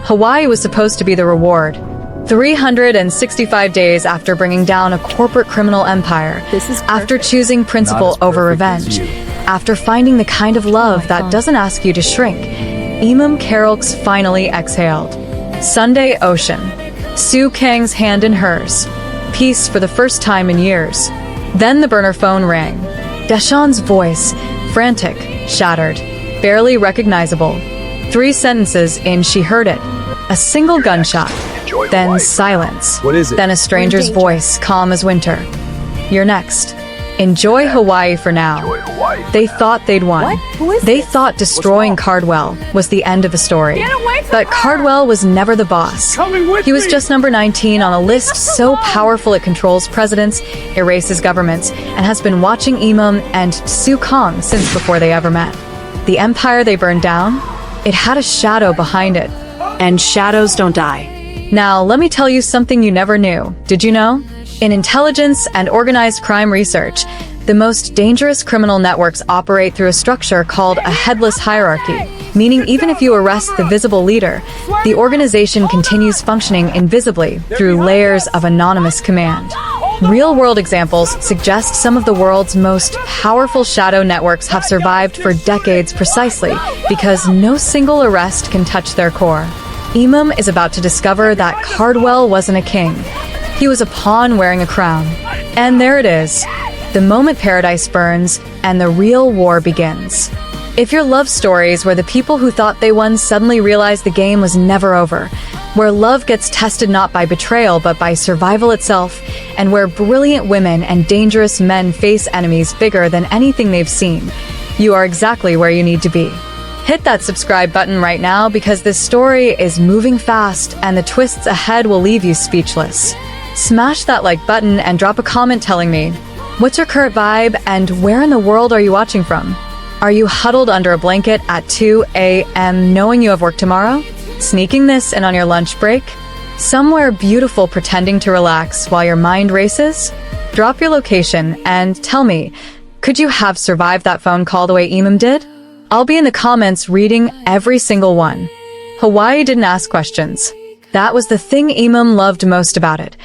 Hawaii was supposed to be the reward. 365 days after bringing down a corporate criminal empire, after choosing principle over revenge, after finding the kind of love that doesn't ask you to shrink, Emem Carolks finally exhaled. Sunday Ocean. Sue Kang's hand in hers. Peace for the first time in years. Then the burner phone rang. Deshawn's voice, frantic, shattered, barely recognizable. 3 sentences in, she heard it. A single gunshot. Then silence. What is it? Then a stranger's voice, calm as winter. You're next. Enjoy Hawaii for now. They thought they'd won. They thought destroying Cardwell was the end of the story. But Cardwell was never the boss. He was just number 19 on a list so powerful it controls presidents, erases governments, and has been watching Emem and Sue Kang since before they ever met. The empire they burned down, it had a shadow behind it. And shadows don't die. Now, let me tell you something you never knew. Did you know? In intelligence and organized crime research, the most dangerous criminal networks operate through a structure called a headless hierarchy, meaning even if you arrest the visible leader, the organization continues functioning invisibly through layers of anonymous command. Real-world examples suggest some of the world's most powerful shadow networks have survived for decades precisely because no single arrest can touch their core. Emem is about to discover that Cardwell wasn't a king. He was a pawn wearing a crown. And there it is. The moment paradise burns and the real war begins. If your love stories where the people who thought they won suddenly realized the game was never over, where love gets tested not by betrayal but by survival itself, and where brilliant women and dangerous men face enemies bigger than anything they've seen, you are exactly where you need to be. Hit that subscribe button right now because this story is moving fast and the twists ahead will leave you speechless. Smash that like button and drop a comment telling me, what's your current vibe and where in the world are you watching from? Are you huddled under a blanket at 2 a.m. knowing you have work tomorrow? Sneaking this in on your lunch break? Somewhere beautiful pretending to relax while your mind races? Drop your location and tell me, could you have survived that phone call the way Emem did? I'll be in the comments reading every single one. Hawaii didn't ask questions. That was the thing Emem loved most about it.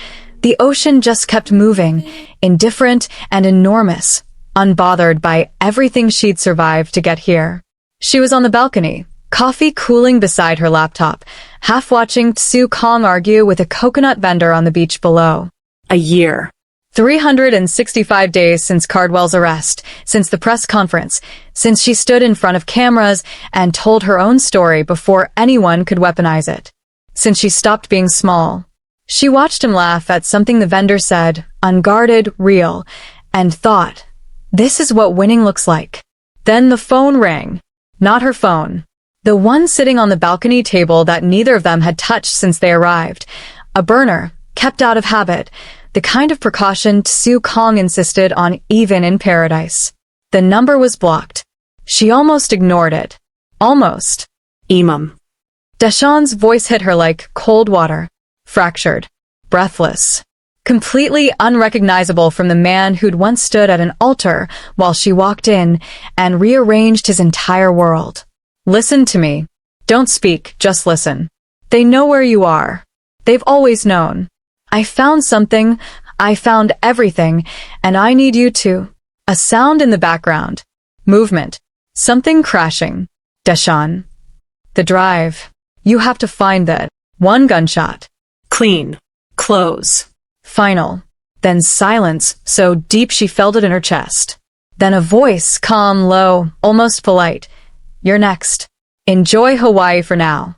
The ocean just kept moving, indifferent and enormous, unbothered by everything she'd survived to get here. She was on the balcony, coffee cooling beside her laptop, half watching Sue Kang argue with a coconut vendor on the beach below. A year. 365 days since Cardwell's arrest, since the press conference, since she stood in front of cameras and told her own story before anyone could weaponize it. Since she stopped being small. She watched him laugh at something the vendor said, unguarded, real, and thought, this is what winning looks like. Then the phone rang. Not her phone. The one sitting on the balcony table that neither of them had touched since they arrived. A burner, kept out of habit. The kind of precaution Sue Kang insisted on even in paradise. The number was blocked. She almost ignored it. Almost. Emem. Deshawn's voice hit her like cold water. Fractured. Breathless. Completely unrecognizable from the man who'd once stood at an altar while she walked in and rearranged his entire world. Listen to me. Don't speak, just listen. They know where you are. They've always known. I found something, I found everything, and I need you to. A sound in the background. Movement. Something crashing. Deshawn. The drive. You have to find that. One gunshot. Clean. Close. Final. Then silence, so deep she felt it in her chest. Then a voice, calm, low, almost polite. You're next. Enjoy Hawaii for now.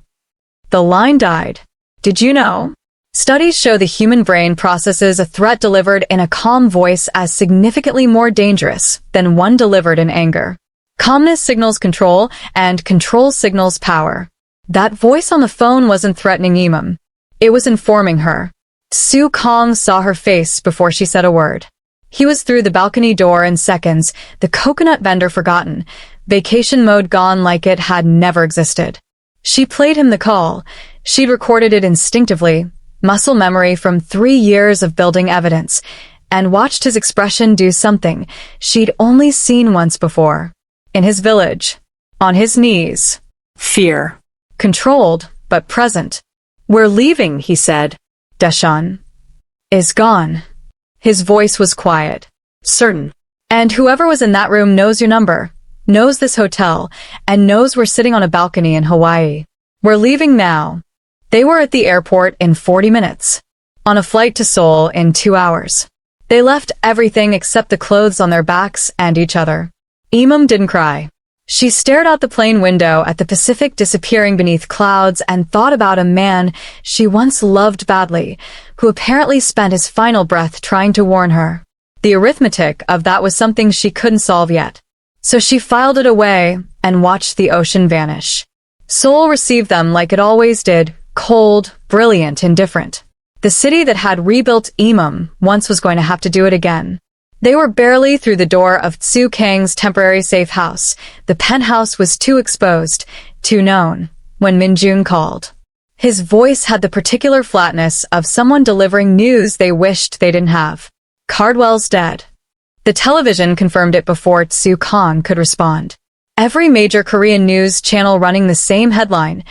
The line died. Did you know? Studies show the human brain processes a threat delivered in a calm voice as significantly more dangerous than one delivered in anger. Calmness signals control, and control signals power. That voice on the phone wasn't threatening Emem. It was informing her. Sue Kang saw her face before she said a word. He was through the balcony door in seconds, the coconut vendor forgotten, vacation mode gone like it had never existed. She played him the call. She'd recorded it instinctively, muscle memory from 3 years of building evidence, and watched his expression do something she'd only seen once before. In his village. On his knees. Fear. Controlled, but present. We're leaving, he said. Deshawn is gone. His voice was quiet. Certain. And whoever was in that room knows your number, knows this hotel, and knows we're sitting on a balcony in Hawaii. We're leaving now. They were at the airport in 40 minutes. On a flight to Seoul in 2 hours. They left everything except the clothes on their backs and each other. Emem didn't cry. She stared out the plane window at the Pacific disappearing beneath clouds and thought about a man she once loved badly, who apparently spent his final breath trying to warn her. The arithmetic of that was something she couldn't solve yet. So she filed it away and watched the ocean vanish. Seoul received them like it always did, cold, brilliant, indifferent. The city that had rebuilt Emem once was going to have to do it again. They were barely through the door of Kang's temporary safe house. The penthouse was too exposed, too known, when Min-jun called. His voice had the particular flatness of someone delivering news they wished they didn't have. Cardwell's dead. The television confirmed it before Kang could respond. Every major Korean news channel running the same headline.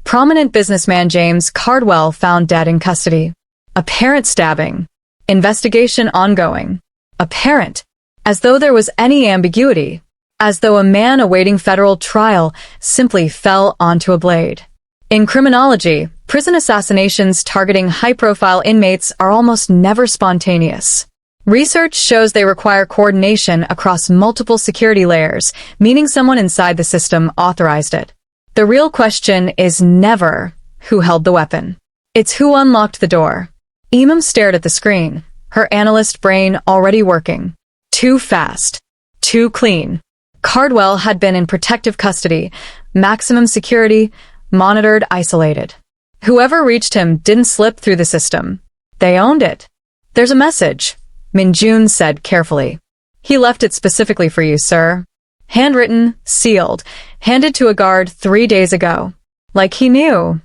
Prominent businessman James Cardwell found dead in custody. Apparent stabbing. Investigation ongoing. Apparent. As though there was any ambiguity. As though a man awaiting federal trial simply fell onto a blade. In criminology, prison assassinations targeting high-profile inmates are almost never spontaneous. Research shows they require coordination across multiple security layers, meaning someone inside the system authorized it. The real question is never who held the weapon. It's who unlocked the door. Emem stared at the screen, her analyst brain already working. Too fast. Too clean. Cardwell had been in protective custody, maximum security, monitored, isolated. Whoever reached him didn't slip through the system. They owned it. There's a message, Min-jun said carefully. He left it specifically for you, sir. Handwritten, sealed, handed to a guard 3 days ago. Like he knew.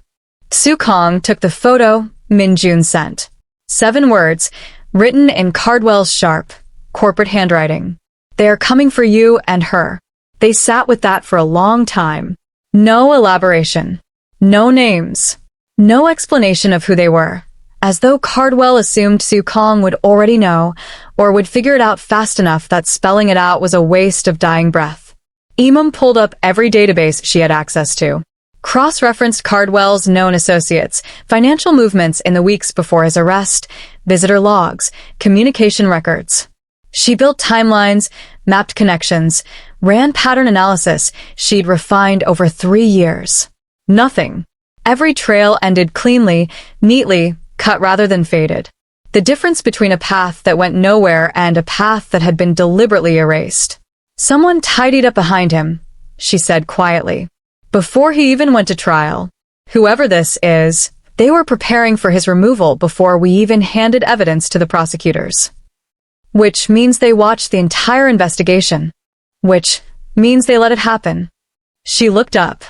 Kang took the photo Min-jun sent. 7 words, written in Cardwell's sharp, corporate handwriting. They are coming for you and her. They sat with that for a long time. No elaboration. No names. No explanation of who they were. As though Cardwell assumed Kang would already know, or would figure it out fast enough that spelling it out was a waste of dying breath. Emem pulled up every database she had access to. Cross-referenced Cardwell's known associates, financial movements in the weeks before his arrest, visitor logs, communication records. She built timelines, mapped connections, ran pattern analysis she'd refined over 3 years. Nothing. Every trail ended cleanly, neatly, cut rather than faded. The difference between a path that went nowhere and a path that had been deliberately erased. Someone tidied up behind him, she said quietly. Before he even went to trial. Whoever this is, they were preparing for his removal before we even handed evidence to the prosecutors. Which means they watched the entire investigation. Which means they let it happen. She looked up.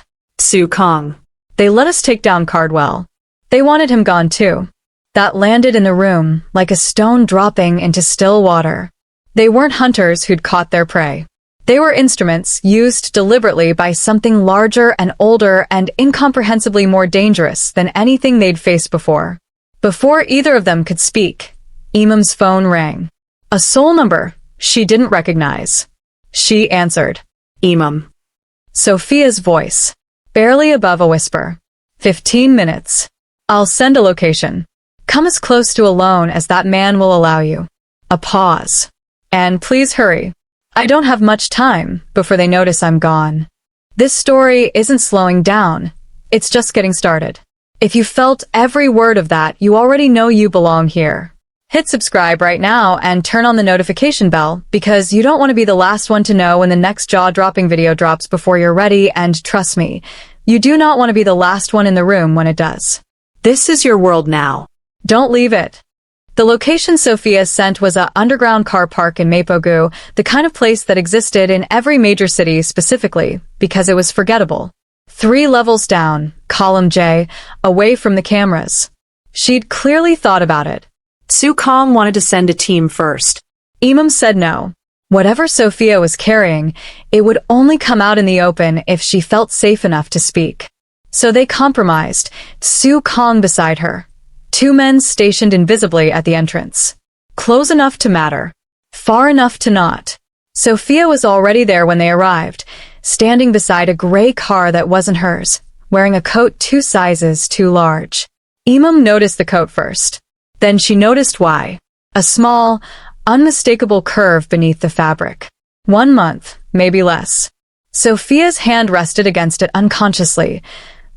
Kang. They let us take down Cardwell. They wanted him gone too. That landed in the room like a stone dropping into still water. They weren't hunters who'd caught their prey. They were instruments used deliberately by something larger and older and incomprehensibly more dangerous than anything they'd faced before. Before either of them could speak, Emem's phone rang. A Seoul number she didn't recognize. She answered. Emem. Sophia's voice, barely above a whisper. 15 minutes. I'll send a location. Come as close to alone as that man will allow you. A pause. And please hurry. I don't have much time before they notice I'm gone. This story isn't slowing down. It's just getting started. If you felt every word of that, you already know you belong here. Hit subscribe right now and turn on the notification bell because you don't want to be the last one to know when the next jaw-dropping video drops before you're ready, and trust me, you do not want to be the last one in the room when it does. This is your world now. Don't leave it. The location Sophia sent was a underground car park in Mapogu, the kind of place that existed in every major city specifically because it was forgettable. 3 levels down, column J, away from the cameras. She'd clearly thought about it. Kang wanted to send a team first. Emem said no. Whatever Sophia was carrying, it would only come out in the open if she felt safe enough to speak. So they compromised, Su Kang beside her. Two men stationed invisibly at the entrance. Close enough to matter. Far enough to not. Sophia was already there when they arrived, standing beside a gray car that wasn't hers, wearing a coat 2 sizes too large. Emem noticed the coat first. Then she noticed why. A small, unmistakable curve beneath the fabric. 1 month, maybe less. Sophia's hand rested against it unconsciously,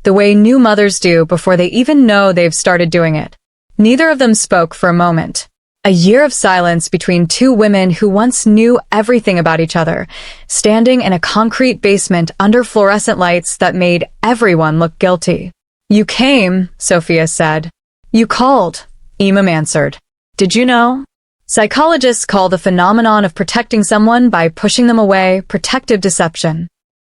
the way new mothers do before they even know they've started doing it. Neither of them spoke for a moment. A year of silence between two women who once knew everything about each other, standing in a concrete basement under fluorescent lights that made everyone look guilty. You came, Sophia said. You called, Emem answered. Did you know? Psychologists call the phenomenon of protecting someone by pushing them away protective deception.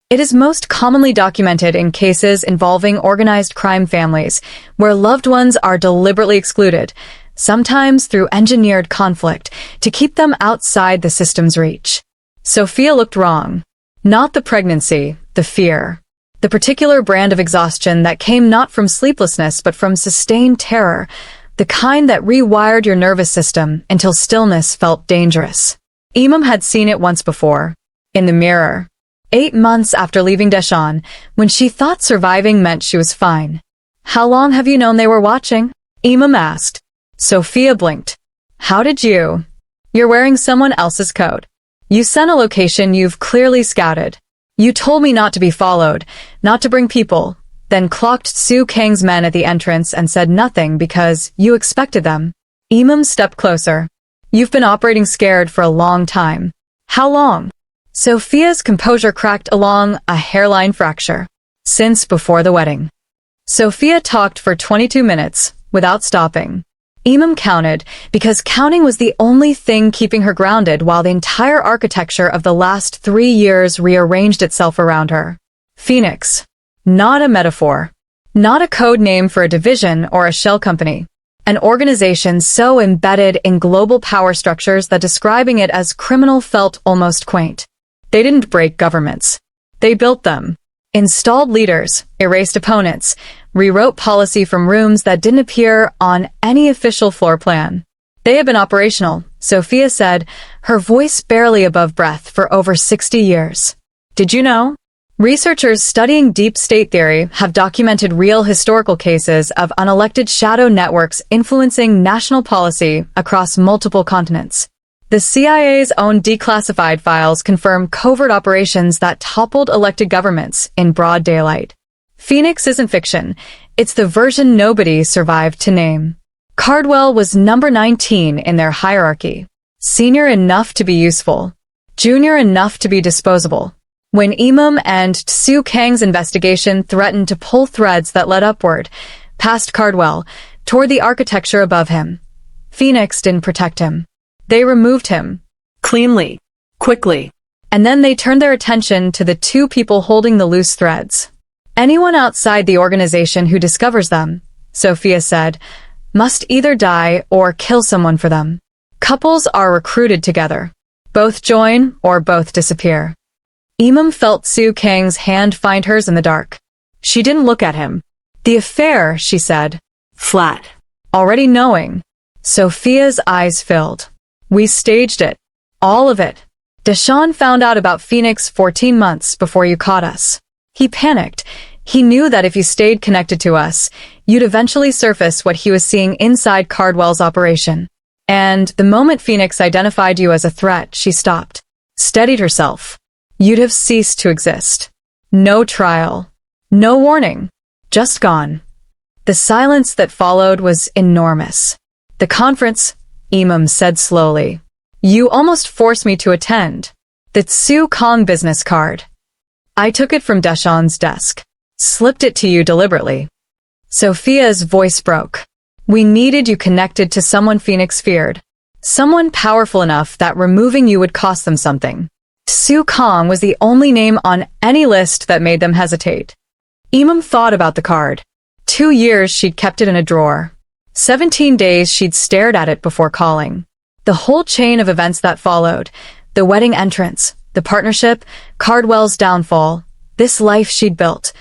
It is most commonly documented in cases involving organized crime families, where loved ones are deliberately excluded, sometimes through engineered conflict, to keep them outside the system's reach. Sophia looked wrong. Not the pregnancy, the fear. The particular brand of exhaustion that came not from sleeplessness but from sustained terror, the kind that rewired your nervous system until stillness felt dangerous. Emem had seen it once before. In the mirror. 8 months after leaving Deshawn, when she thought surviving meant she was fine. How long have you known they were watching? Emem asked. Sophia blinked. How did you? You're wearing someone else's coat. You sent a location you've clearly scouted. You told me not to be followed, not to bring people, then clocked Su Kang's men at the entrance and said nothing because you expected them. Emem stepped closer. You've been operating scared for a long time. How long? Sophia's composure cracked along a hairline fracture. Since before the wedding. Sophia talked for 22 minutes, without stopping. Emem counted, because counting was the only thing keeping her grounded while the entire architecture of the last 3 years rearranged itself around her. Phoenix. Not a metaphor. Not a code name for a division or a shell company. An organization so embedded in global power structures that describing it as criminal felt almost quaint. They didn't break governments. They built them. Installed leaders, erased opponents, rewrote policy from rooms that didn't appear on any official floor plan. They have been operational, Sophia said, her voice barely above breath, for over 60 years. Did you know? Researchers studying deep state theory have documented real historical cases of unelected shadow networks influencing national policy across multiple continents. The CIA's own declassified files confirm covert operations that toppled elected governments in broad daylight. Phoenix isn't fiction. It's the version nobody survived to name. Cardwell was number 19 in their hierarchy. Senior enough to be useful. Junior enough to be disposable. When Emem and Su Kang's investigation threatened to pull threads that led upward, past Cardwell, toward the architecture above him, Phoenix didn't protect him. They removed him. Cleanly. Quickly. And then they turned their attention to the 2 people holding the loose threads. Anyone outside the organization who discovers them, Sophia said, must either die or kill someone for them. Couples are recruited together. Both join or both disappear. Emem felt Su Kang's hand find hers in the dark. She didn't look at him. The affair, she said. Flat. Already knowing. Sophia's eyes filled. We staged it. All of it. Deshawn found out about Phoenix 14 months before you caught us. He panicked. He knew that if you stayed connected to us, you'd eventually surface what he was seeing inside Cardwell's operation. And the moment Phoenix identified you as a threat, she stopped. Steadied herself. You'd have ceased to exist. No trial. No warning. Just gone. The silence that followed was enormous. The conference, Emem said slowly. You almost forced me to attend. The Su Kang business card. I took it from Deshawn's desk. Slipped it to you deliberately. Sophia's voice broke. We needed you connected to someone Phoenix feared. Someone powerful enough that removing you would cost them something. Su Kang was the only name on any list that made them hesitate. Emem thought about the card. 2 years she'd kept it in a drawer. 17 days she'd stared at it before calling. The whole chain of events that followed, the wedding entrance, the partnership, Cardwell's downfall, this life she'd built,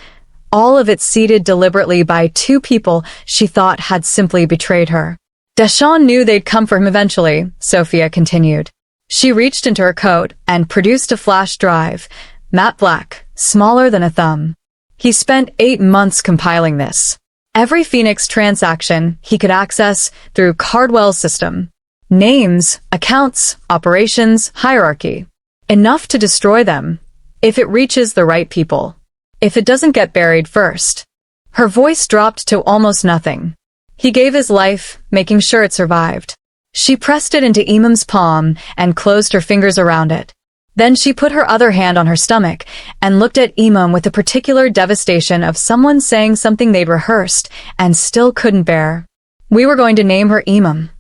all of it seated deliberately by two people she thought had simply betrayed her. Deshawn knew they'd come for him eventually, Sophia continued. She reached into her coat and produced a flash drive, matte black, smaller than a thumb. He spent 8 months compiling this. Every Phoenix transaction he could access through Cardwell's system. Names, accounts, operations, hierarchy. Enough to destroy them, if it reaches the right people. If it doesn't get buried first. Her voice dropped to almost nothing. He gave his life, making sure it survived. She pressed it into Emem's palm and closed her fingers around it. Then she put her other hand on her stomach and looked at Emem with the particular devastation of someone saying something they'd rehearsed and still couldn't bear. We were going to name her Emem.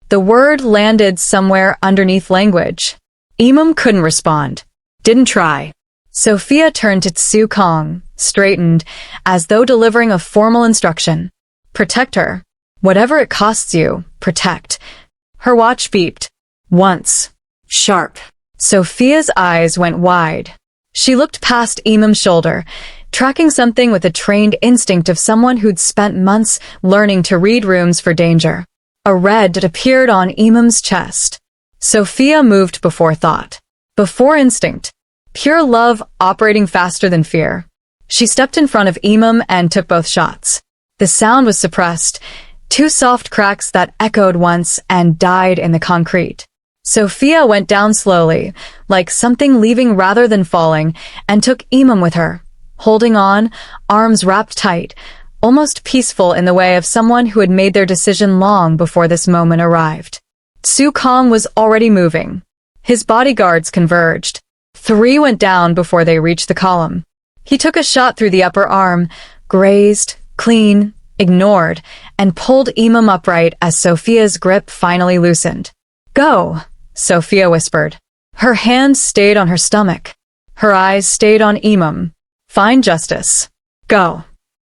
The word landed somewhere underneath language. Emem couldn't respond. Didn't try. Sophia turned to Tsu Kang, straightened, as though delivering a formal instruction. Protect her. Whatever it costs you, protect. Her watch beeped. Once. Sharp. Sophia's eyes went wide. She looked past Emem's shoulder, tracking something with the trained instinct of someone who'd spent months learning to read rooms for danger. A red appeared on Emem's chest. Sophia moved before thought. Before instinct. Pure love operating faster than fear. She stepped in front of Emem and took both shots. The sound was suppressed. 2 soft cracks that echoed once and died in the concrete. Sophia went down slowly, like something leaving rather than falling, and took Emem with her, holding on, arms wrapped tight, almost peaceful in the way of someone who had made their decision long before this moment arrived. Tsu Kang was already moving. His bodyguards converged. 3 went down before they reached the column. He took a shot through the upper arm, grazed, clean, ignored, and pulled Emem upright as Sophia's grip finally loosened. Go, Sophia whispered. Her hand stayed on her stomach. Her eyes stayed on Emem. Find justice. Go.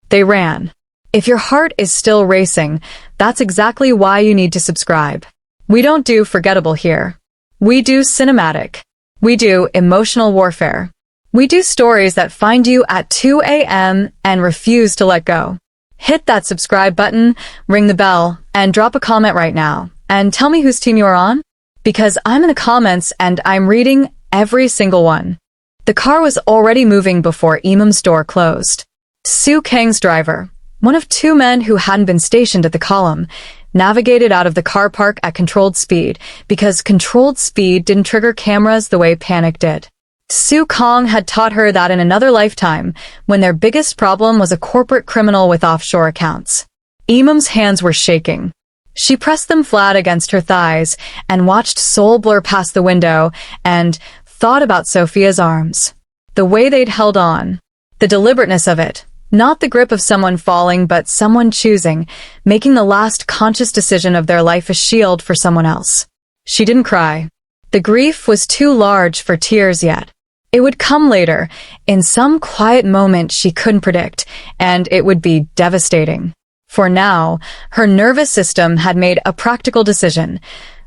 They ran. If your heart is still racing, that's exactly why you need to subscribe. We don't do forgettable here. We do cinematic. We do emotional warfare. We do stories that find you at 2 a.m. and refuse to let go. Hit that subscribe button, ring the bell, and drop a comment right now. And tell me whose team you're on? Because I'm in the comments and I'm reading every single one. The car was already moving before Emem's door closed. Tsu Kang's driver, one of 2 men who hadn't been stationed at the column, navigated out of the car park at controlled speed because controlled speed didn't trigger cameras the way panic did. Tsu Kang had taught her that in another lifetime, when their biggest problem was a corporate criminal with offshore accounts. Emem's hands were shaking. She pressed them flat against her thighs and watched Seoul blur past the window and thought about Sophia's arms. The way they'd held on. The deliberateness of it. Not the grip of someone falling, but someone choosing, making the last conscious decision of their life a shield for someone else. She didn't cry. The grief was too large for tears yet. It would come later, in some quiet moment she couldn't predict, and it would be devastating. For now, her nervous system had made a practical decision.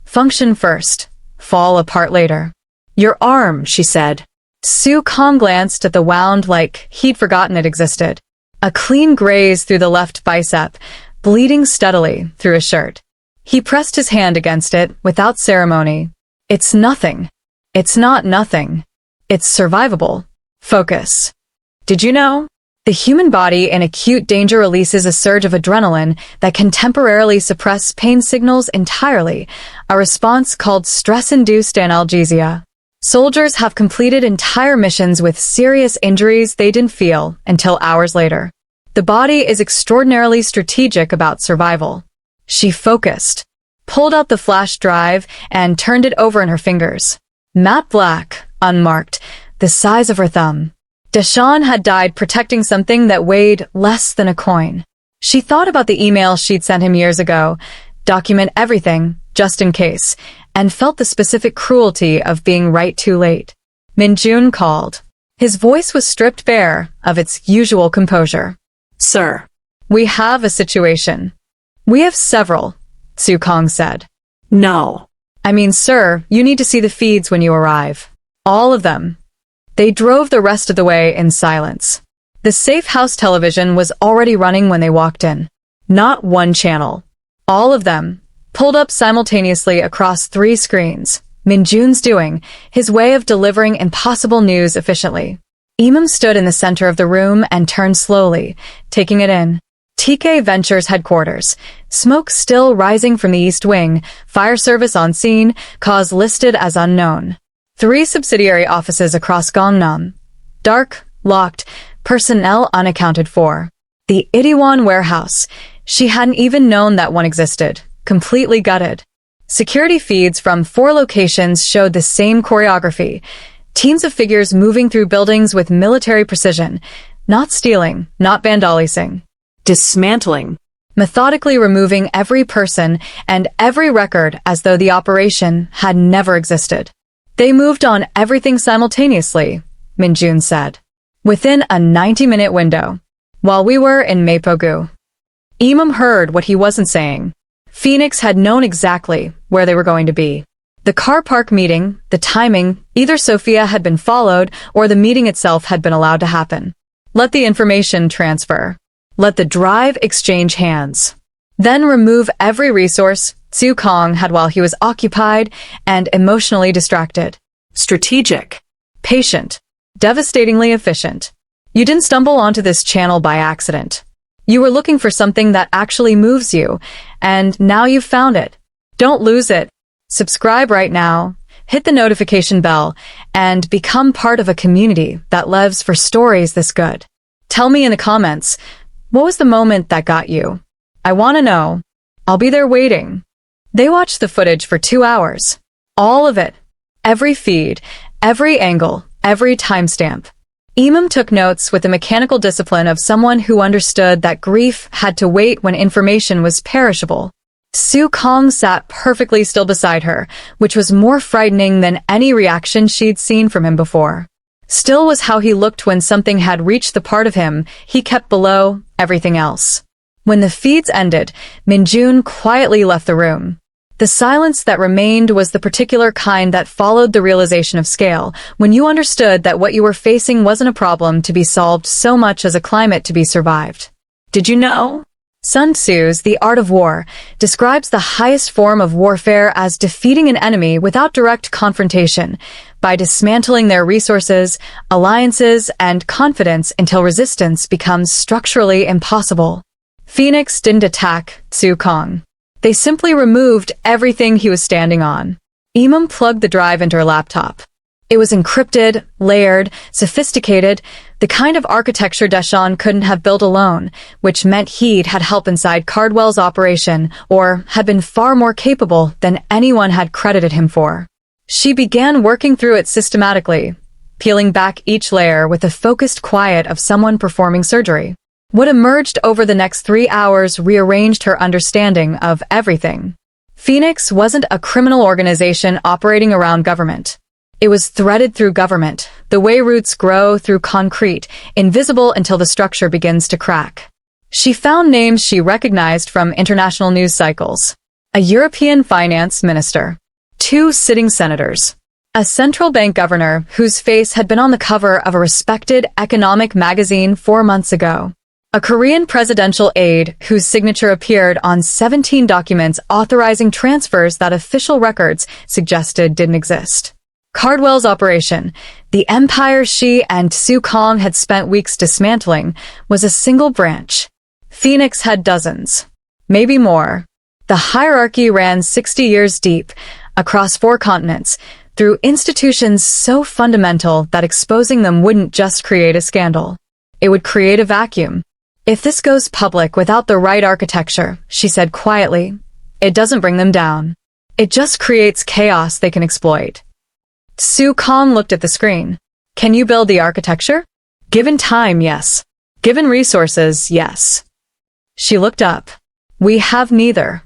Function first, fall apart later. Your arm, she said. Tsu Kang glanced at the wound like he'd forgotten it existed. A clean graze through the left bicep, bleeding steadily through his shirt. He pressed his hand against it without ceremony. It's nothing. It's not nothing. It's survivable. Focus. Did you know? The human body in acute danger releases a surge of adrenaline that can temporarily suppress pain signals entirely, a response called stress-induced analgesia. Soldiers have completed entire missions with serious injuries they didn't feel until hours later. The body is extraordinarily strategic about survival. She focused, pulled out the flash drive, and turned it over in her fingers. Matte black, unmarked, the size of her thumb. Deshawn had died protecting something that weighed less than a coin. She thought about the email she'd sent him years ago, document everything, just in case, and felt the specific cruelty of being right too late. Minjun called. His voice was stripped bare of its usual composure. Sir, we have a situation. We have several, Tsu Kang said. No. I mean, sir, you need to see the feeds when you arrive. All of them. They drove the rest of the way in silence. The safe house television was already running when they walked in. Not one channel. All of them, pulled up simultaneously across 3 screens. Minjun's doing, his way of delivering impossible news efficiently. Emem stood in the center of the room and turned slowly, taking it in. TK Ventures headquarters. Smoke still rising from the east wing, fire service on scene, cause listed as unknown. 3 subsidiary offices across Gangnam. Dark, locked, personnel unaccounted for. The Itaewon warehouse. She hadn't even known that one existed. Completely gutted. Security feeds from 4 locations showed the same choreography. Teams of figures moving through buildings with military precision. Not stealing, not vandalizing. Dismantling. Methodically removing every person and every record as though the operation had never existed. They moved on everything simultaneously, Minjun said. Within a 90-minute window. While we were in Mapogu. Emem heard what he wasn't saying. Phoenix had known exactly where they were going to be. The car park meeting, the timing, either Sophia had been followed or the meeting itself had been allowed to happen. Let the information transfer. Let the drive exchange hands. Then remove every resource Su Kang had while he was occupied and emotionally distracted. Strategic. Patient. Devastatingly efficient. You didn't stumble onto this channel by accident. You were looking for something that actually moves you, and now you've found it. Don't lose it. Subscribe right now, hit the notification bell, and become part of a community that lives for stories this good. Tell me in the comments, what was the moment that got you? I want to know. I'll be there waiting. They watched the footage for 2 hours. All of it. Every feed, every angle, every timestamp. Emem took notes with the mechanical discipline of someone who understood that grief had to wait when information was perishable. Su Kang sat perfectly still beside her, which was more frightening than any reaction she'd seen from him before. Still was how he looked when something had reached the part of him he kept below everything else. When the feeds ended, Minjun quietly left the room. The silence that remained was the particular kind that followed the realization of scale, when you understood that what you were facing wasn't a problem to be solved so much as a climate to be survived. Did you know? Sun Tzu's The Art of War describes the highest form of warfare as defeating an enemy without direct confrontation, by dismantling their resources, alliances, and confidence until resistance becomes structurally impossible. Phoenix didn't attack Su Kang. They simply removed everything he was standing on. Emem plugged the drive into her laptop. It was encrypted, layered, sophisticated, the kind of architecture Deshawn couldn't have built alone, which meant he'd had help inside Cardwell's operation, or had been far more capable than anyone had credited him for. She began working through it systematically, peeling back each layer with the focused quiet of someone performing surgery. What emerged over the next 3 hours rearranged her understanding of everything. Phoenix wasn't a criminal organization operating around government. It was threaded through government, the way roots grow through concrete, invisible until the structure begins to crack. She found names she recognized from international news cycles. A European finance minister. 2 sitting senators. A central bank governor whose face had been on the cover of a respected economic magazine 4 months ago. A Korean presidential aide whose signature appeared on 17 documents authorizing transfers that official records suggested didn't exist. Cardwell's operation, the empire she and Su Kang had spent weeks dismantling, was a single branch. Phoenix had dozens. Maybe more. The hierarchy ran 60 years deep, across 4 continents, through institutions so fundamental that exposing them wouldn't just create a scandal. It would create a vacuum. If this goes public without the right architecture, she said quietly, it doesn't bring them down. It just creates chaos they can exploit. Su Kang looked at the screen. Can you build the architecture? Given time, yes. Given resources, yes. She looked up. We have neither.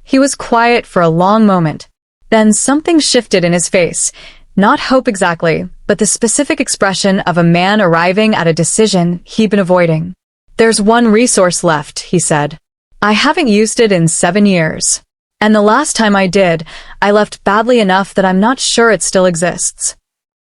He was quiet for a long moment. Then something shifted in his face. Not hope exactly, but the specific expression of a man arriving at a decision he'd been avoiding. There's one resource left, he said. I haven't used it in 7 years. And the last time I did, I left badly enough that I'm not sure it still exists.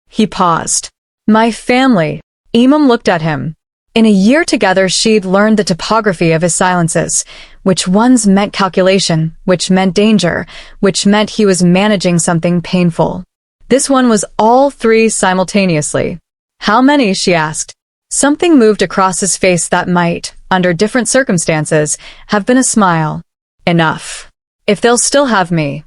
He paused. My family. Emem looked at him. In a year together, she'd learned the topography of his silences, which ones meant calculation, which meant danger, which meant he was managing something painful. This one was all three simultaneously. How many, she asked. Something moved across his face that might, under different circumstances, have been a smile. Enough. If they'll still have me.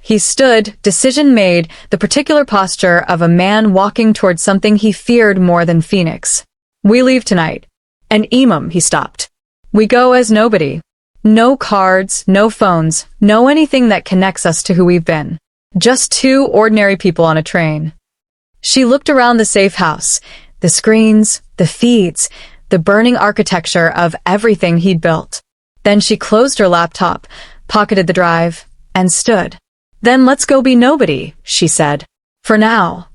He stood, decision made, the particular posture of a man walking towards something he feared more than Phoenix. We leave tonight. And Emem, he stopped. We go as nobody. No cards, no phones, no anything that connects us to who we've been. Just two ordinary people on a train. She looked around the safe house, the screens, the feeds, the burning architecture of everything he'd built. Then she closed her laptop, pocketed the drive, and stood. Then let's go be nobody, she said. For now.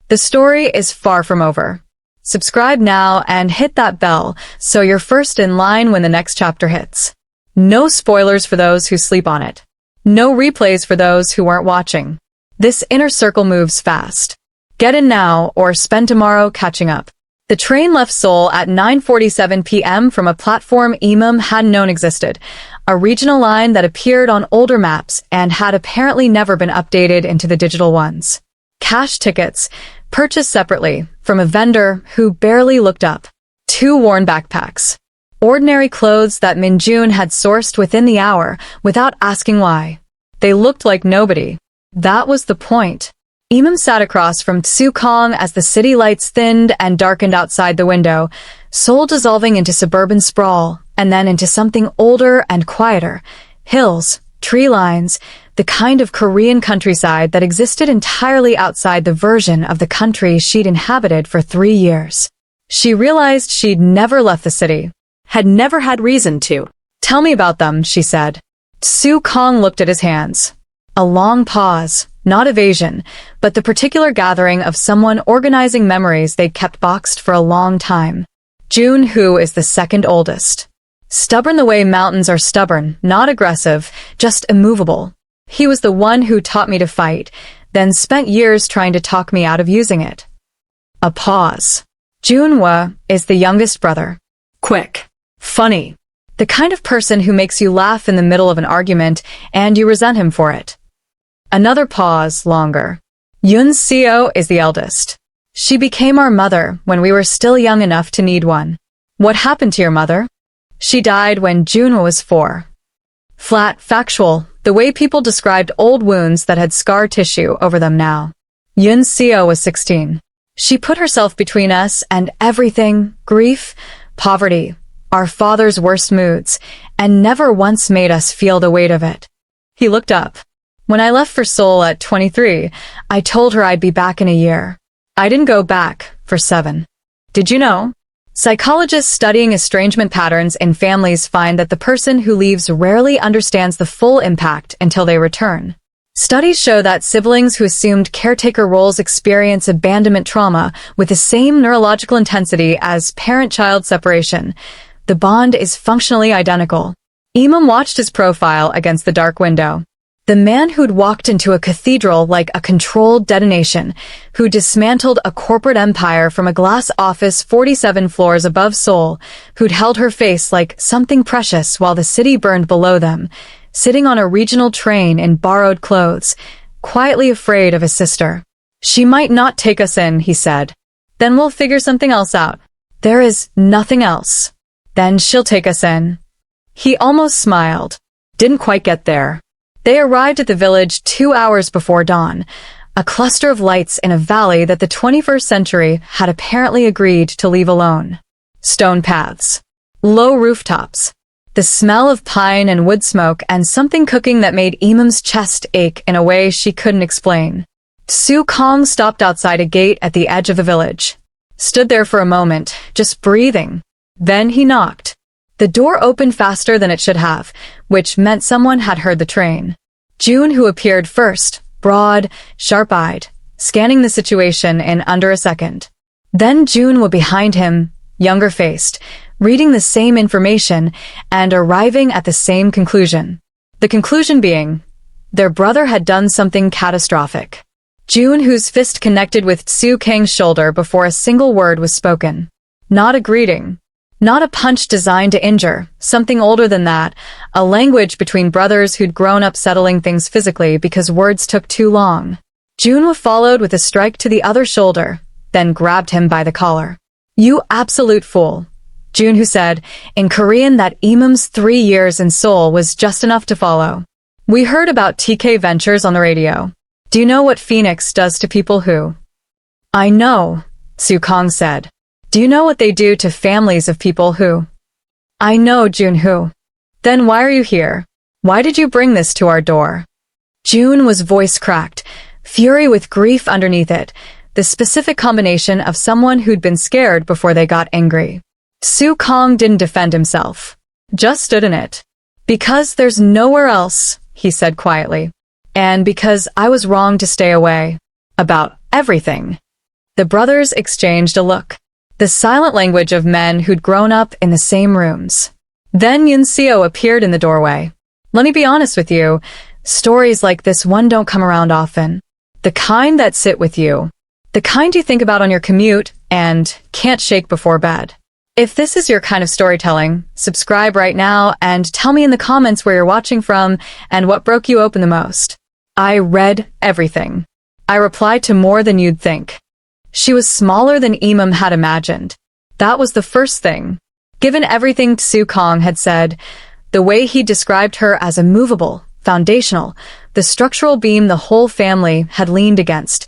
The story is far from over. Subscribe now and hit that bell so you're first in line when the next chapter hits. No spoilers for those who sleep on it. No replays for those who weren't watching. This inner circle moves fast. Get in now or spend tomorrow catching up. The train left Seoul at 9:47 p.m. from a platform Emem hadn't known existed, a regional line that appeared on older maps and had apparently never been updated into the digital ones. Cash tickets, purchased separately, from a vendor who barely looked up. 2 worn backpacks. Ordinary clothes that Minjun had sourced within the hour without asking why. They looked like nobody. That was the point. Emem sat across from Kang as the city lights thinned and darkened outside the window, Seoul dissolving into suburban sprawl, and then into something older and quieter. Hills, tree lines, the kind of Korean countryside that existed entirely outside the version of the country she'd inhabited for 3 years. She realized she'd never left the city. Had never had reason to. Tell me about them, she said. Kang looked at his hands. A long pause, not evasion, but the particular gathering of someone organizing memories they'd kept boxed for a long time. Jun, who is the second oldest. Stubborn the way mountains are stubborn, not aggressive, just immovable. He was the one who taught me to fight, then spent years trying to talk me out of using it. A pause. Junhwa is the youngest brother. Quick. Funny. The kind of person who makes you laugh in the middle of an argument and you resent him for it. Another pause, longer. Seo is the eldest. She became our mother when we were still young enough to need one. What happened to your mother? She died when Junhwa was 4. Flat, factual, the way people described old wounds that had scar tissue over them now. Seo was 16. She put herself between us and everything, grief, poverty, our father's worst moods, and never once made us feel the weight of it. He looked up. When I left for Seoul at 23, I told her I'd be back in a year. I didn't go back for 7. Did you know? Psychologists studying estrangement patterns in families find that the person who leaves rarely understands the full impact until they return. Studies show that siblings who assumed caretaker roles experience abandonment trauma with the same neurological intensity as parent-child separation. The bond is functionally identical. Emem watched his profile against the dark window. The man who'd walked into a cathedral like a controlled detonation, who dismantled a corporate empire from a glass office 47 floors above Seoul, who'd held her face like something precious while the city burned below them, sitting on a regional train in borrowed clothes, quietly afraid of his sister. She might not take us in, he said. Then we'll figure something else out. There is nothing else. Then she'll take us in. He almost smiled. Didn't quite get there. They arrived at the village 2 hours before dawn, a cluster of lights in a valley that the 21st century had apparently agreed to leave alone. Stone paths. Low rooftops. The smell of pine and wood smoke and something cooking that made Emem's chest ache in a way she couldn't explain. Kang stopped outside a gate at the edge of the village. Stood there for a moment, just breathing. Then he knocked. The door opened faster than it should have, which meant someone had heard the train. Jun, who appeared first, broad, sharp-eyed, scanning the situation in under a second. Then Jun was behind him, younger-faced, reading the same information and arriving at the same conclusion. The conclusion being, their brother had done something catastrophic. Jun, whose fist connected with Kang's shoulder before a single word was spoken. Not a greeting. Not a punch designed to injure. Something older than that. A language between brothers who'd grown up settling things physically because words took too long. Junwoo followed with a strike to the other shoulder, then grabbed him by the collar. You absolute fool. Junwoo said, in Korean that Emem's 3 years in Seoul was just enough to follow. We heard about TK Ventures on the radio. Do you know what Phoenix does to people who? I know, Kang said. Do you know what they do to families of people who? I know, Junwoo. Then why are you here? Why did you bring this to our door? Jun's voice cracked, fury with grief underneath it, the specific combination of someone who'd been scared before they got angry. Kang didn't defend himself. Just stood in it. Because there's nowhere else, he said quietly. And because I was wrong to stay away. About everything. The brothers exchanged a look. The silent language of men who'd grown up in the same rooms. Then Yunseo appeared in the doorway. Let me be honest with you, stories like this one don't come around often. The kind that sit with you. The kind you think about on your commute and can't shake before bed. If this is your kind of storytelling, subscribe right now and tell me in the comments where you're watching from and what broke you open the most. I read everything. I replied to more than you'd think. She was smaller than Emem had imagined. That was the first thing. Given everything Kang had said, the way he described her as immovable, foundational, the structural beam the whole family had leaned against,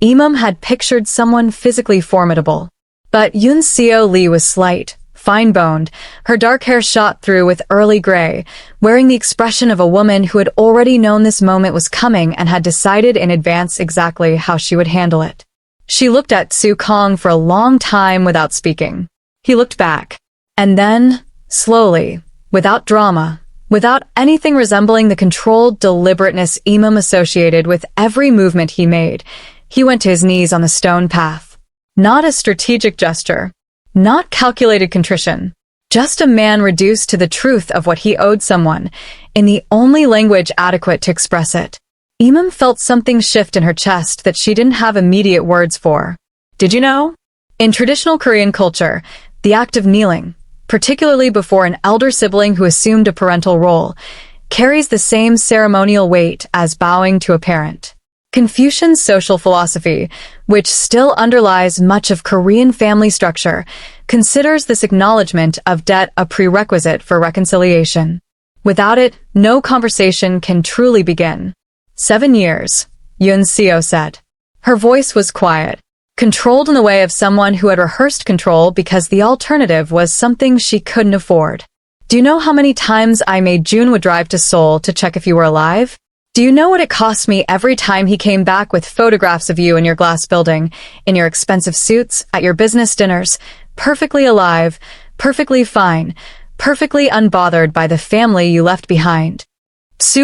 Emem had pictured someone physically formidable. But Yunseo Lee was slight, fine-boned, her dark hair shot through with early gray, wearing the expression of a woman who had already known this moment was coming and had decided in advance exactly how she would handle it. She looked at Kang for a long time without speaking. He looked back. And then, slowly, without drama, without anything resembling the controlled deliberateness Emem associated with every movement he made, he went to his knees on the stone path. Not a strategic gesture. Not calculated contrition. Just a man reduced to the truth of what he owed someone, in the only language adequate to express it. Emem felt something shift in her chest that she didn't have immediate words for. Did you know? In traditional Korean culture, the act of kneeling, particularly before an elder sibling who assumed a parental role, carries the same ceremonial weight as bowing to a parent. Confucian social philosophy, which still underlies much of Korean family structure, considers this acknowledgement of debt a prerequisite for reconciliation. Without it, no conversation can truly begin. 7 years, Yunseo said. Her voice was quiet, controlled in the way of someone who had rehearsed control because the alternative was something she couldn't afford. Do you know how many times I made Junwoo drive to Seoul to check if you were alive? Do you know what it cost me every time he came back with photographs of you in your glass building, in your expensive suits, at your business dinners, perfectly alive, perfectly fine, perfectly unbothered by the family you left behind?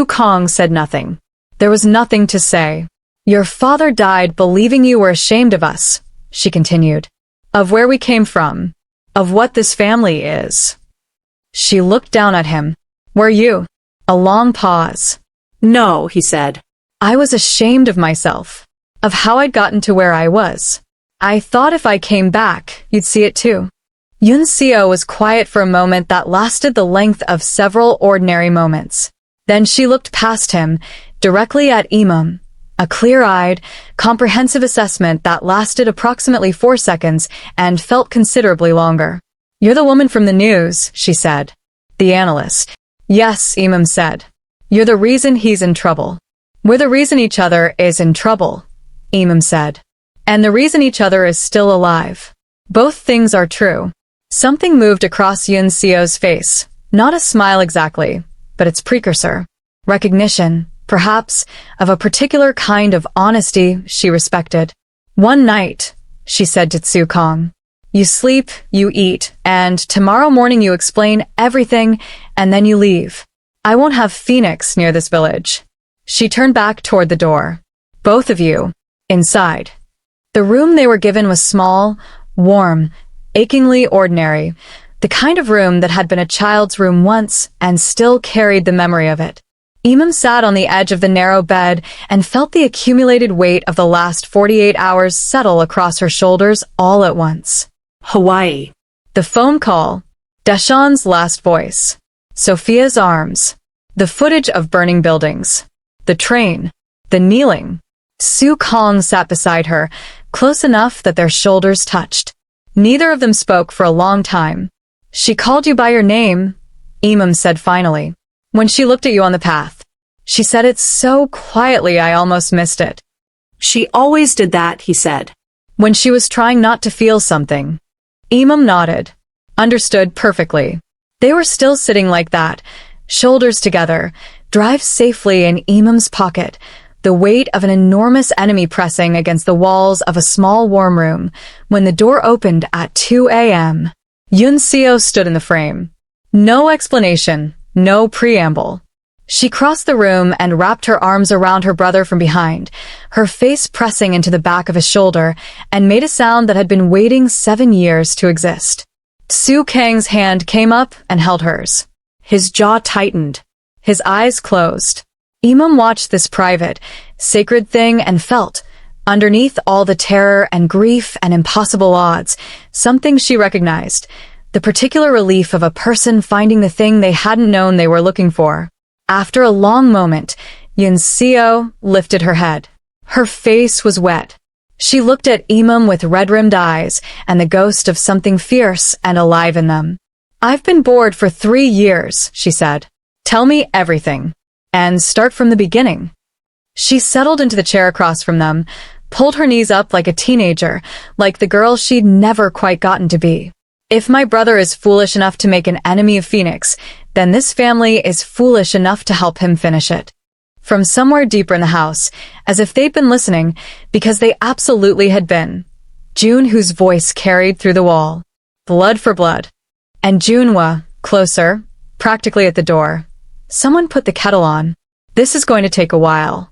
Kang said nothing. There was nothing to say. Your father died believing you were ashamed of us, she continued. Of where we came from. Of what this family is. She looked down at him. Were you? A long pause. No, he said. I was ashamed of myself. Of how I'd gotten to where I was. I thought if I came back, you'd see it too. Yunseo was quiet for a moment that lasted the length of several ordinary moments. Then she looked past him, directly at Emem. A clear-eyed, comprehensive assessment that lasted approximately 4 seconds and felt considerably longer. You're the woman from the news, she said. The analyst. Yes, Emem said. You're the reason he's in trouble. We're the reason each other is in trouble, Emem said. And the reason each other is still alive. Both things are true. Something moved across Yunseo's face. Not a smile exactly, but its precursor. Recognition, perhaps, of a particular kind of honesty she respected. One night, she said to Kang. You sleep, you eat, and tomorrow morning you explain everything, and then you leave. I won't have Phoenix near this village. She turned back toward the door. Both of you. Inside. The room they were given was small, warm, achingly ordinary, the kind of room that had been a child's room once and still carried the memory of it. Emem sat on the edge of the narrow bed and felt the accumulated weight of the last 48 hours settle across her shoulders all at once. Hawaii. The phone call. Deshawn's last voice. Sophia's arms. The footage of burning buildings. The train. The kneeling. Kang sat beside her, close enough that their shoulders touched. Neither of them spoke for a long time. She called you by your name, Emem said finally. When she looked at you on the path. She said it so quietly I almost missed it. She always did that, he said. When she was trying not to feel something. Emem nodded. Understood perfectly. They were still sitting like that, shoulders together, drive safely in Emem's pocket, the weight of an enormous enemy pressing against the walls of a small warm room, when the door opened at 2 a.m. Seo stood in the frame. No explanation, no preamble. She crossed the room and wrapped her arms around her brother from behind, her face pressing into the back of his shoulder, and made a sound that had been waiting 7 years to exist. Kang's hand came up and held hers. His jaw tightened. His eyes closed. Emem watched this private, sacred thing and felt, underneath all the terror and grief and impossible odds, something she recognized, the particular relief of a person finding the thing they hadn't known they were looking for. After a long moment, Seo lifted her head. Her face was wet. She looked at Emem with red-rimmed eyes and the ghost of something fierce and alive in them. I've been bored for 3 years, she said. Tell me everything. And start from the beginning. She settled into the chair across from them, pulled her knees up like a teenager, like the girl she'd never quite gotten to be. If my brother is foolish enough to make an enemy of Phoenix, then this family is foolish enough to help him finish it. From somewhere deeper in the house, as if they'd been listening, because they absolutely had been. Junwoo's voice carried through the wall. Blood for blood. And Junwoo, closer, practically at the door. Someone put the kettle on. This is going to take a while.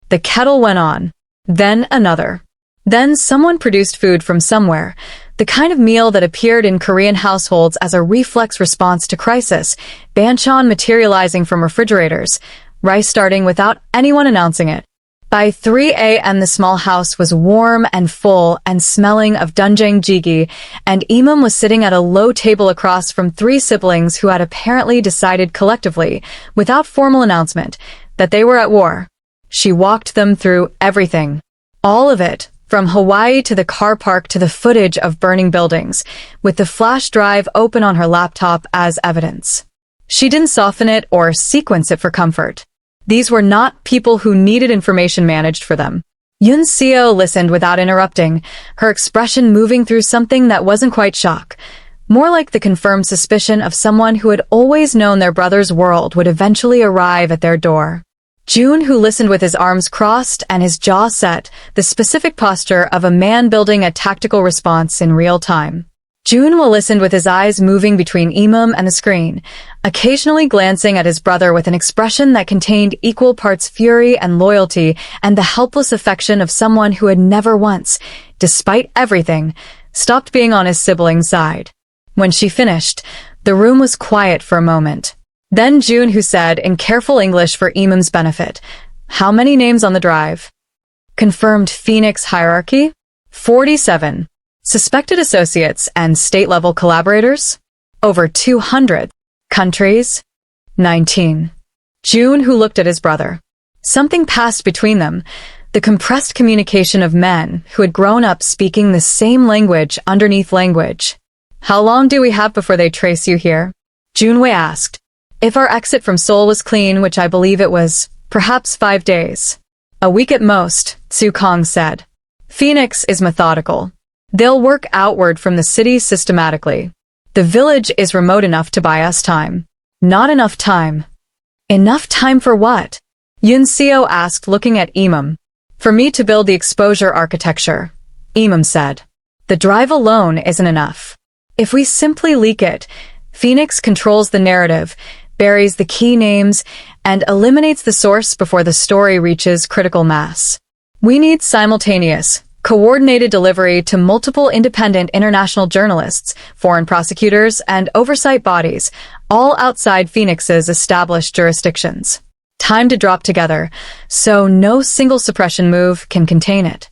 The kettle went on. Then another. Then someone produced food from somewhere, the kind of meal that appeared in Korean households as a reflex response to crisis, banchan materializing from refrigerators, rice starting without anyone announcing it. By 3 a.m. the small house was warm and full and smelling of doenjang jjigae, and Emem was sitting at a low table across from 3 siblings who had apparently decided collectively, without formal announcement, that they were at war. She walked them through everything. All of it, from Hawaii to the car park to the footage of burning buildings, with the flash drive open on her laptop as evidence. She didn't soften it or sequence it for comfort. These were not people who needed information managed for them. Seo listened without interrupting, her expression moving through something that wasn't quite shock, more like the confirmed suspicion of someone who had always known their brother's world would eventually arrive at their door. Junwoo listened with his arms crossed and his jaw set, the specific posture of a man building a tactical response in real time. Junwoo listened with his eyes moving between Emem and the screen, occasionally glancing at his brother with an expression that contained equal parts fury and loyalty and the helpless affection of someone who had never once, despite everything, stopped being on his sibling's side. When she finished, the room was quiet for a moment. Then Junwoo said in careful English for Emem's benefit, "How many names on the drive?" Confirmed Phoenix hierarchy? 47. Suspected associates and state-level collaborators? Over 200. Countries? 19. Junwoo looked at his brother. Something passed between them, the compressed communication of men who had grown up speaking the same language underneath language. How long do we have before they trace you here? Junwoo asked. If our exit from Seoul was clean, which I believe it was, perhaps 5 days. A week at most, Kang said. Phoenix is methodical. They'll work outward from the city systematically. The village is remote enough to buy us time. Not enough time. Enough time for what? Seo asked, looking at Emem. For me to build the exposure architecture, Emem said. The drive alone isn't enough. If we simply leak it, Phoenix controls the narrative, buries the key names, and eliminates the source before the story reaches critical mass. We need simultaneous, coordinated delivery to multiple independent international journalists, foreign prosecutors, and oversight bodies, all outside Phoenix's established jurisdictions. Time to drop together, so no single suppression move can contain it.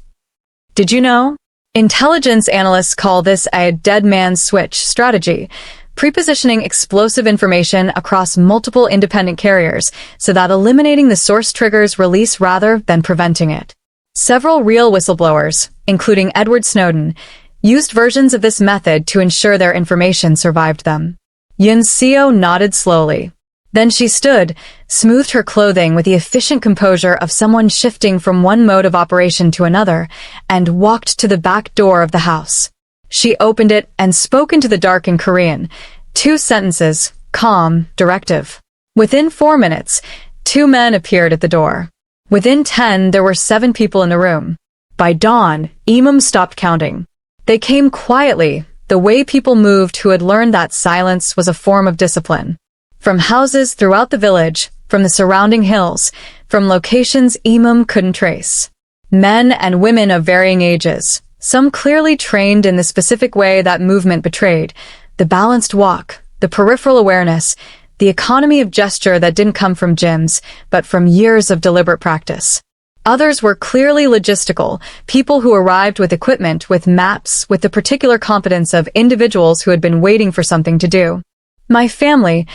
Did you know? Intelligence analysts call this a dead man's switch strategy, prepositioning explosive information across multiple independent carriers so that eliminating the source triggers release rather than preventing it. Several real whistleblowers, including Edward Snowden, used versions of this method to ensure their information survived them. Yoon Seo nodded slowly. Then she stood, smoothed her clothing with the efficient composure of someone shifting from one mode of operation to another, and walked to the back door of the house. She opened it and spoke into the dark in Korean. 2 sentences, calm, directive. Within 4 minutes, 2 men appeared at the door. Within 10, there were 7 people in the room. By dawn, Emem stopped counting. They came quietly, the way people moved who had learned that silence was a form of discipline. From houses throughout the village, from the surrounding hills, from locations Emem couldn't trace. Men and women of varying ages, some clearly trained in the specific way that movement betrayed, the balanced walk, the peripheral awareness, the economy of gesture that didn't come from gyms, but from years of deliberate practice. Others were clearly logistical, people who arrived with equipment, with maps, with the particular competence of individuals who had been waiting for something to do. My family,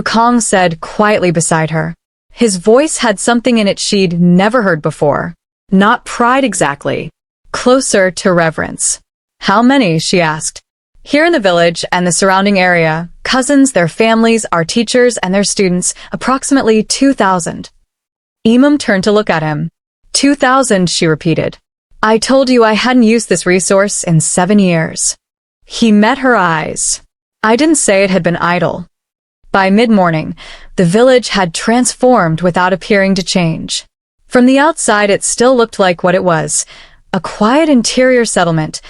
Kang said quietly beside her. His voice had something in it she'd never heard before. Not pride exactly. Closer to reverence. How many? She asked. Here in the village and the surrounding area, cousins, their families, our teachers, and their students, approximately 2,000. Emem turned to look at him. 2,000, she repeated. I told you I hadn't used this resource in 7 years. He met her eyes. I didn't say it had been idle. By mid-morning, the village had transformed without appearing to change. From the outside, it still looked like what it was, a quiet interior settlement,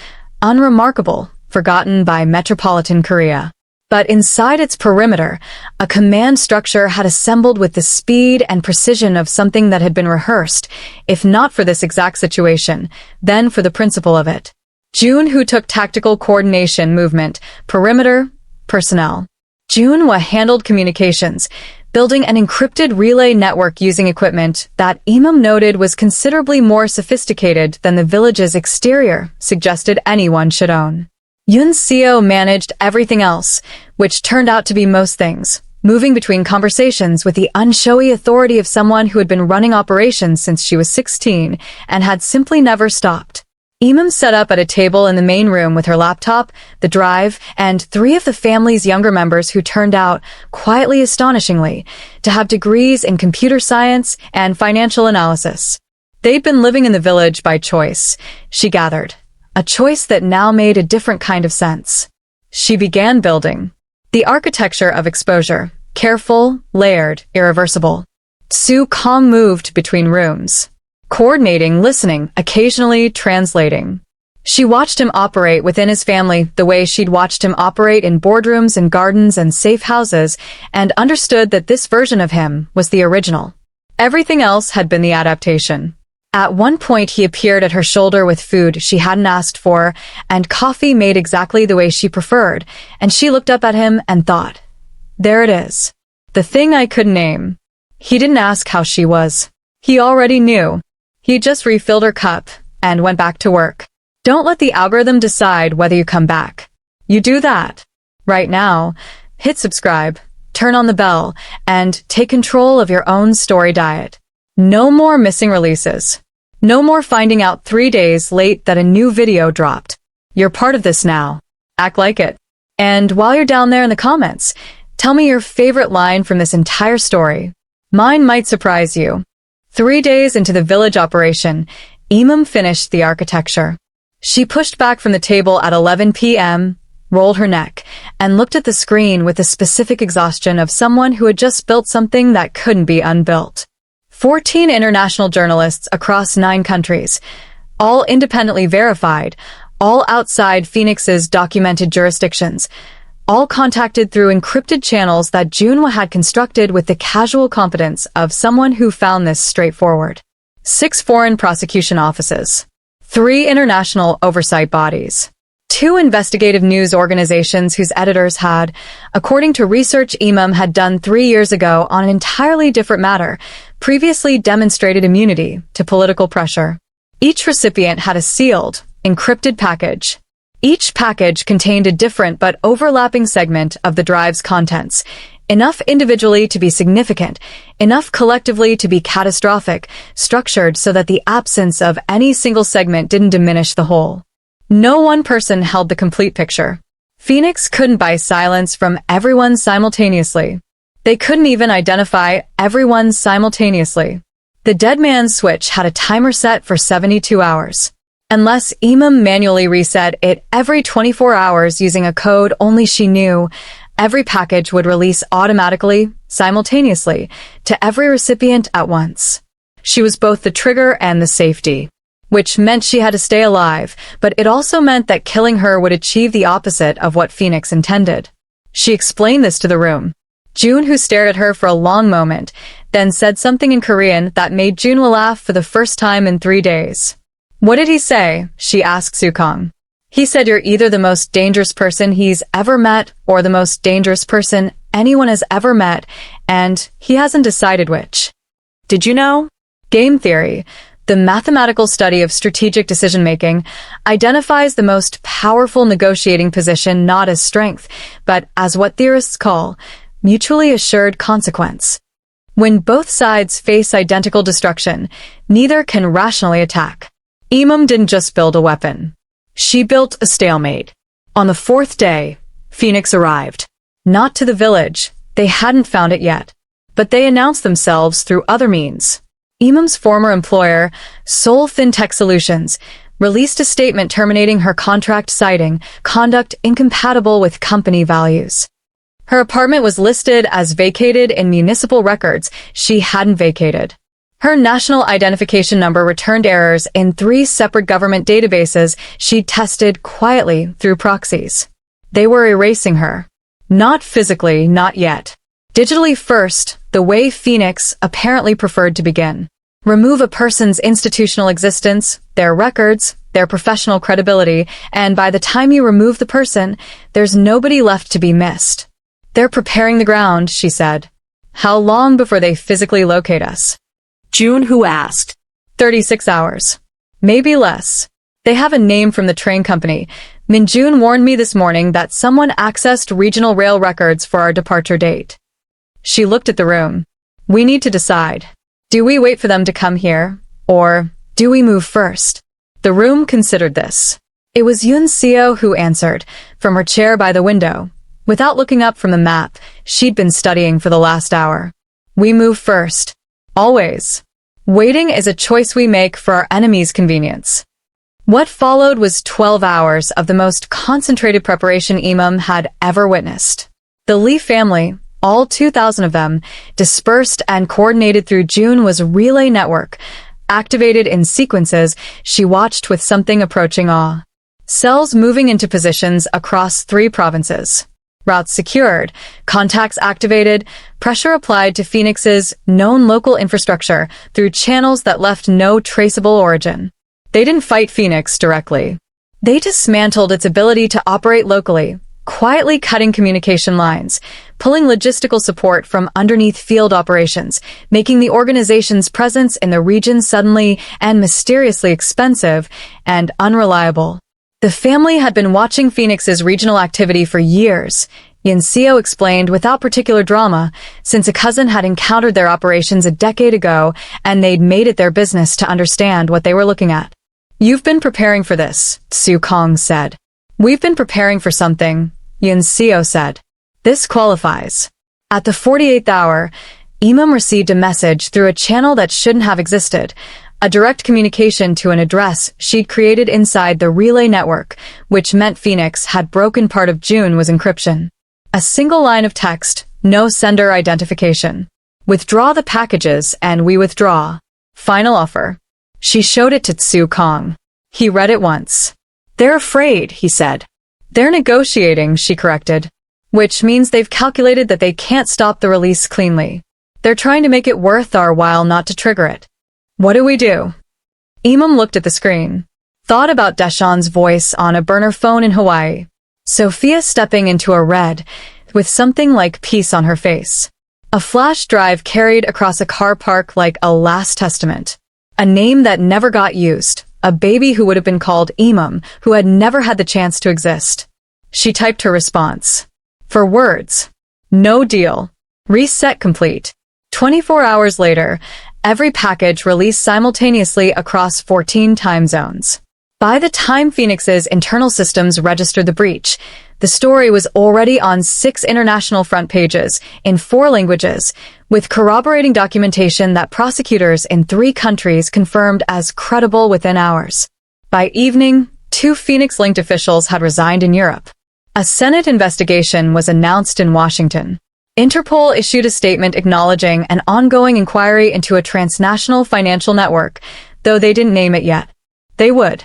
unremarkable, forgotten by metropolitan Korea. But inside its perimeter, a command structure had assembled with the speed and precision of something that had been rehearsed, if not for this exact situation, then for the principle of it. June, who took tactical coordination, movement, perimeter, personnel. Junhwa handled communications, building an encrypted relay network using equipment that Emem noted was considerably more sophisticated than the village's exterior suggested anyone should own. Yoon Seo managed everything else, which turned out to be most things, moving between conversations with the unshowy authority of someone who had been running operations since she was 16 and had simply never stopped. Emem set up at a table in the main room with her laptop, the drive, and 3 of the family's younger members who turned out, quietly astonishingly, to have degrees in computer science and financial analysis. They'd been living in the village by choice, she gathered, a choice that now made a different kind of sense. She began building. The architecture of exposure, careful, layered, irreversible. Kang moved between rooms. Coordinating, listening, occasionally translating. She watched him operate within his family the way she'd watched him operate in boardrooms and gardens and safe houses, and understood that this version of him was the original. Everything else had been the adaptation. At one point he appeared at her shoulder with food she hadn't asked for, and coffee made exactly the way she preferred, and she looked up at him and thought, there it is. The thing I couldn't name. He didn't ask how she was. He already knew. He just refilled her cup and went back to work. Don't let the algorithm decide whether you come back. You do that. Right now, hit subscribe, turn on the bell, and take control of your own story diet. No more missing releases. No more finding out 3 days late that a new video dropped. You're part of this now. Act like it. And while you're down there in the comments, tell me your favorite line from this entire story. Mine might surprise you. 3 days into the village operation, Emem finished the architecture. She pushed back from the table at 11 p.m., rolled her neck, and looked at the screen with the specific exhaustion of someone who had just built something that couldn't be unbuilt. 14 international journalists across 9 countries, all independently verified, all outside Phoenix's documented jurisdictions, all contacted through encrypted channels that Junhwa had constructed with the casual competence of someone who found this straightforward. 6 foreign prosecution offices. 3 international oversight bodies. 2 investigative news organizations whose editors had, according to research Emem had done 3 years ago on an entirely different matter, previously demonstrated immunity to political pressure. Each recipient had a sealed, encrypted package. Each package contained a different but overlapping segment of the drive's contents, enough individually to be significant, enough collectively to be catastrophic, structured so that the absence of any single segment didn't diminish the whole. No one person held the complete picture. Phoenix couldn't buy silence from everyone simultaneously. They couldn't even identify everyone simultaneously. The dead man's switch had a timer set for 72 hours. Unless Emem manually reset it every 24 hours using a code only she knew, every package would release automatically, simultaneously, to every recipient at once. She was both the trigger and the safety, which meant she had to stay alive, but it also meant that killing her would achieve the opposite of what Phoenix intended. She explained this to the room. June, who stared at her for a long moment, then said something in Korean that made June laugh for the first time in 3 days. "What did he say?" she asked Sukong. "He said you're either the most dangerous person he's ever met or the most dangerous person anyone has ever met, and he hasn't decided which." Did you know? Game theory, the mathematical study of strategic decision-making, identifies the most powerful negotiating position not as strength, but as what theorists call mutually assured consequence. When both sides face identical destruction, neither can rationally attack. Emem didn't just build a weapon. She built a stalemate. On the 4th day, Phoenix arrived. Not to the village, they hadn't found it yet, but they announced themselves through other means. Emem's former employer, Seoul FinTech Solutions, released a statement terminating her contract citing conduct incompatible with company values. Her apartment was listed as vacated in municipal records she hadn't vacated. Her national identification number returned errors in 3 separate government databases she'd tested quietly through proxies. They were erasing her. Not physically, not yet. Digitally first, the way Phoenix apparently preferred to begin. Remove a person's institutional existence, their records, their professional credibility, and by the time you remove the person, there's nobody left to be missed. "They're preparing the ground," she said. "How long before they physically locate us?" June, who asked. 36 hours. Maybe less. They have a name from the train company. Minjun warned me this morning that someone accessed regional rail records for our departure date. She looked at the room. "We need to decide. Do we wait for them to come here, or do we move first?" The room considered this. It was Yun Seo who answered, from her chair by the window. Without looking up from the map she'd been studying for the last hour. "We move first. Always. Waiting is a choice we make for our enemy's convenience." What followed was 12 hours of the most concentrated preparation Emem had ever witnessed. The Lee family, all 2,000 of them, dispersed and coordinated through June was relay network, activated in sequences she watched with something approaching awe. Cells moving into positions across 3 provinces. Routes secured, contacts activated, pressure applied to Phoenix's known local infrastructure through channels that left no traceable origin. They didn't fight Phoenix directly. They dismantled its ability to operate locally, quietly cutting communication lines, pulling logistical support from underneath field operations, making the organization's presence in the region suddenly and mysteriously expensive and unreliable. The family had been watching Phoenix's regional activity for years, Yin Seo explained without particular drama, since a cousin had encountered their operations a decade ago and they'd made it their business to understand what they were looking at. "You've been preparing for this," Su Kong said. "We've been preparing for something," Yin Seo said. "This qualifies." At the 48th hour, Emem received a message through a channel that shouldn't have existed, a direct communication to an address she'd created inside the relay network, which meant Phoenix had broken part of June was encryption. A single line of text, no sender identification. "Withdraw the packages and we withdraw. Final offer." She showed it to Tsu Kong. He read it once. "They're afraid," he said. "They're negotiating," she corrected. "Which means they've calculated that they can't stop the release cleanly. They're trying to make it worth our while not to trigger it." "What do we do?" Emem looked at the screen. Thought about Deshawn's voice on a burner phone in Hawaii. Sophia stepping into a red, with something like peace on her face. A flash drive carried across a car park like a last testament. A name that never got used, a baby who would have been called Emem, who had never had the chance to exist. She typed her response. For words. No deal. Reset complete. 24 hours later, every package released simultaneously across 14 time zones. By the time Phoenix's internal systems registered the breach, the story was already on 6 international front pages in 4 languages, with corroborating documentation that prosecutors in 3 countries confirmed as credible within hours. By evening, 2 Phoenix-linked officials had resigned in Europe. A Senate investigation was announced in Washington. Interpol issued a statement acknowledging an ongoing inquiry into a transnational financial network, though they didn't name it yet. They would.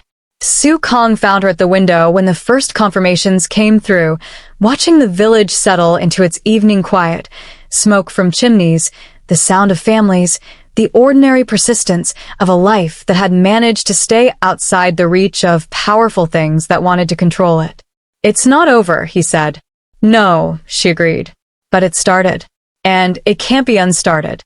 Kang found her at the window when the first confirmations came through, watching the village settle into its evening quiet, smoke from chimneys, the sound of families, the ordinary persistence of a life that had managed to stay outside the reach of powerful things that wanted to control it. It's not over, he said. No, she agreed. But it started. And it can't be unstarted.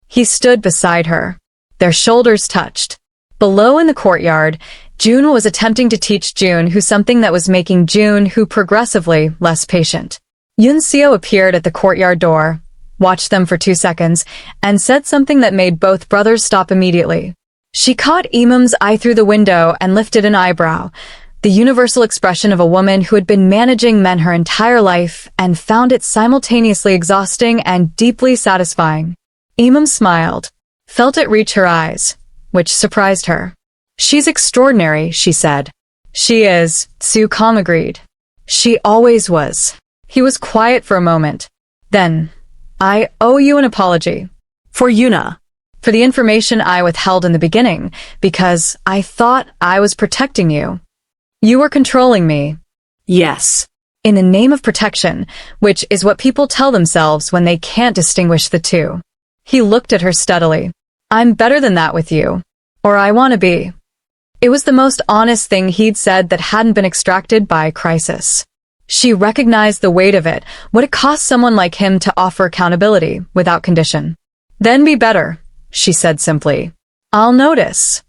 He stood beside her. Their shoulders touched. Below in the courtyard, June was attempting to teach June who something that was making June who progressively less patient. Yunseo appeared at the courtyard door, watched them for 2 seconds, and said something that made both brothers stop immediately. She caught Emem's eye through the window and lifted an eyebrow, the universal expression of a woman who had been managing men her entire life and found it simultaneously exhausting and deeply satisfying. Emem smiled, felt it reach her eyes, which surprised her. She's extraordinary, she said. She is, Kang agreed. She always was. He was quiet for a moment. Then, I owe you an apology. For Yuna. For the information I withheld in the beginning, because I thought I was protecting you. You were controlling me. Yes. In the name of protection, which is what people tell themselves when they can't distinguish the two. He looked at her steadily. I'm better than that with you. Or I want to be. It was the most honest thing he'd said that hadn't been extracted by crisis. She recognized the weight of it, what it cost someone like him to offer accountability without condition. Then be better, she said simply. I'll notice.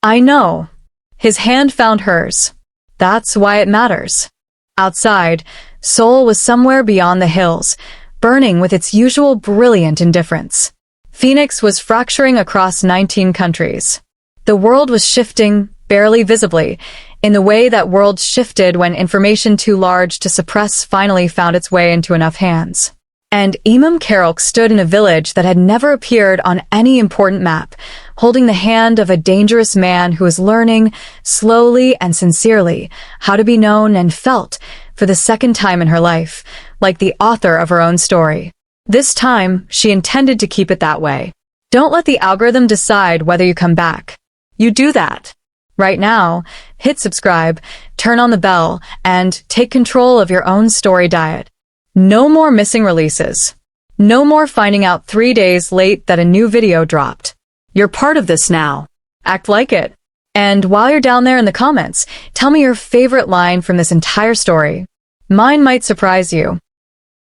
I know. His hand found hers. That's why it matters. Outside, Seoul was somewhere beyond the hills, burning with its usual brilliant indifference. Phoenix was fracturing across 19 countries. The world was shifting, barely visibly, in the way that worlds shifted when information too large to suppress finally found its way into enough hands. And Emem Karolk stood in a village that had never appeared on any important map, holding the hand of a dangerous man who was learning, slowly and sincerely, how to be known and felt for the second time in her life, like the author of her own story. This time, she intended to keep it that way. Don't let the algorithm decide whether you come back. You do that. Right now, hit subscribe, turn on the bell, and take control of your own story diet. No more missing releases. No more finding out 3 days late that a new video dropped. You're part of this now. Act like it. And while you're down there in the comments, tell me your favorite line from this entire story. Mine might surprise you.